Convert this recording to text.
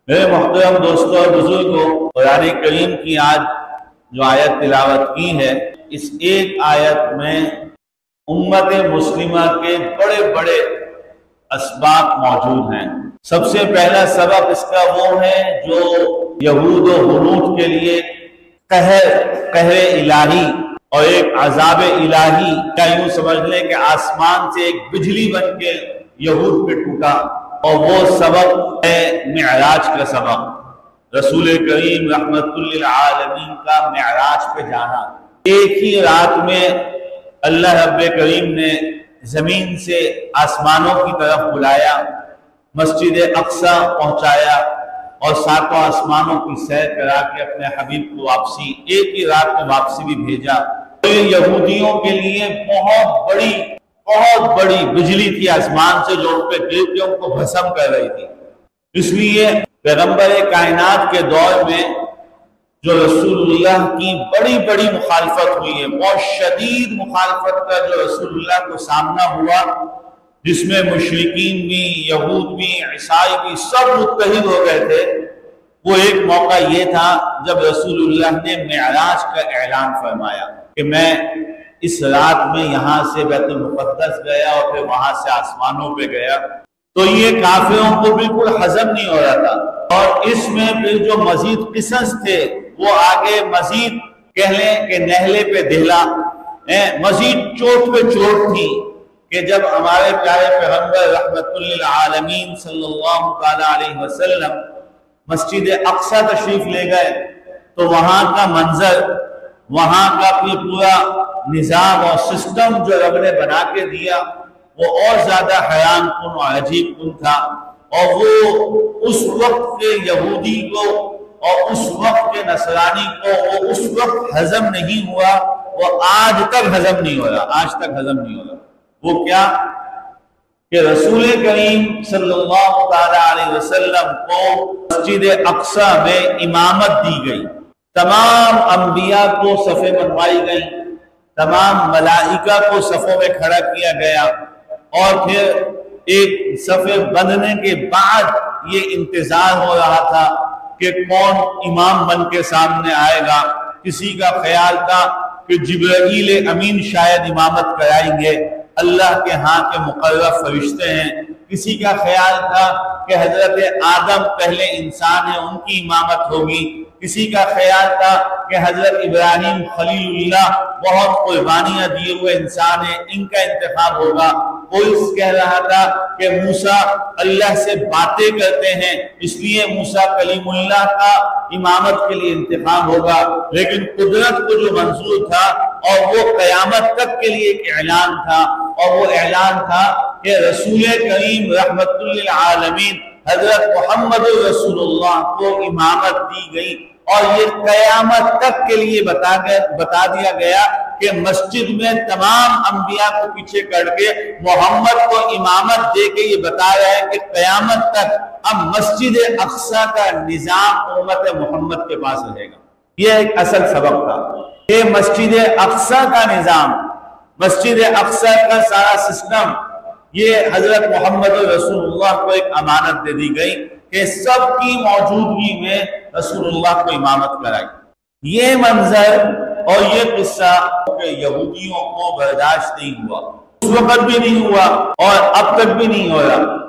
میرے محترم دوستوں اور بزرگوں، قرآن کریم کی آج جو آیت تلاوت کی ہے، اس ایک آیت میں امت مسلمہ کے بڑے بڑے اسباب موجود ہیں۔ سب سے پہلا سبب اس کا وہ ہے جو یہود و ہنود کے لیے قہر الہی اور ایک عذاب الہی کا یوں سمجھ لیں کہ آسمان سے ایک بجلی بن کے یہود پہ ٹوٹا، اور وہ سبب ہے معراج کا سبب، رسول کریم رحمت للعالمین کا معراج پہ جانا۔ ایک ہی رات میں اللہ رب کریم نے زمین سے آسمانوں کی طرف بلایا، مسجد اقصی پہنچایا اور ساتوں آسمانوں کی سیر کرا کے اپنے حبیب کو واپسی، ایک ہی رات میں واپسی بھی بھیجا۔ یہ یہودیوں کے لیے بہت بڑی بجلی تھی آسمان سے، جو ان پہ گر کے ان کو بھسم کر رہی تھی۔ اس لیے پیغمبر کائنات کے دور میں جو رسول اللہ کی بڑی مخالفت ہوئی ہے، بہت شدید مخالفت کا جو رسول اللہ کو سامنا ہوا، جس میں مشرکین بھی، یہود بھی، عیسائی بھی سب متحد ہو گئے تھے، وہ ایک موقع یہ تھا جب رسول اللہ نے معراج کا اعلان فرمایا کہ میں اس رات میں یہاں سے بیت المقدس گیا اور پھر وہاں سے آسمانوں پہ گیا۔ تو یہ کافروں کو بالکل ہضم نہیں ہو رہا تھا، اور اس میں پھر جو مزید قصص تھے وہ آگے مزید کہہ لیں کہ نہلے پہ دہلا، مزید چوٹ پہ چوٹ تھی کہ جب ہمارے پیارے پیغمبر رحمت للعالمین صلی اللہ تعالی علیہ وسلم مسجد اقصی تشریف لے گئے تو وہاں کا منظر، وہاں کا پورا نظام اور سسٹم جو رب نے بنا کے دیا وہ اور زیادہ حیران کن اور عجیب کن تھا، اور وہ اس وقت کے یہودی کو اور اس وقت کے نصرانی کو وہ اس وقت ہضم نہیں ہوا، وہ آج تک ہضم نہیں ہو رہا، آج تک ہضم نہیں ہو رہا۔ وہ کیا کہ رسول کریم صلی اللہ تعالی علیہ وسلم کو مسجد اقصی میں امامت دی گئی، تمام انبیاء کو صفیں بنوائی گئی، تمام ملائکہ کو صفوں میں کھڑا کیا گیا، اور پھر ایک صفیں بندھنے کے بعد یہ انتظار ہو رہا تھا کہ کون امام بن کے سامنے آئے گا۔ کسی کا خیال تھا کہ جبرائیل امین شاید امامت کرائیں گے، اللہ کے ہاں کے مقرب فرشتے ہیں۔ کسی کا خیال تھا کہ حضرت آدم پہلے انسان ہیں، ان کی امامت ہوگی۔ کسی کا خیال تھا کہ حضرت ابراہیم خلیل اللہ بہت قربانیاں دیے ہوئے انسان ہیں، ان کا انتخاب ہوگا۔ کوئی کہہ رہا تھا کہ موسیٰ اللہ سے باتیں کرتے ہیں، اس لیے موسیٰ کلیم اللہ کا امامت کے لیے انتخاب ہوگا۔ لیکن قدرت کو جو منظور تھا اور وہ قیامت تک کے لیے ایک اعلان تھا، اور وہ اعلان تھا کہ رسول کریم رحمت للعالمین حضرت محمد رسول اللہ کو امامت دی گئی، اور یہ قیامت تک کے لیے بتا دیا گیا کہ مسجد میں تمام انبیاء کو پیچھے کر کے محمد کو امامت دے کے یہ بتا رہا ہے کہ قیامت تک اب مسجد اقصی کا نظام امت محمد کے پاس رہے گا۔ یہ ایک اصل سبب تھا کہ مسجد اقصی کا نظام، مسجد اقصی کا سارا سسٹم، یہ حضرت محمد رسول اللہ کو ایک امانت دے دی گئی کہ سب کی موجودگی میں رسول اللہ کو امامت کرائی۔ یہ منظر اور یہ قصہ کہ یہودیوں کو برداشت نہیں ہوا، اس وقت بھی نہیں ہوا اور اب تک بھی نہیں ہو رہا۔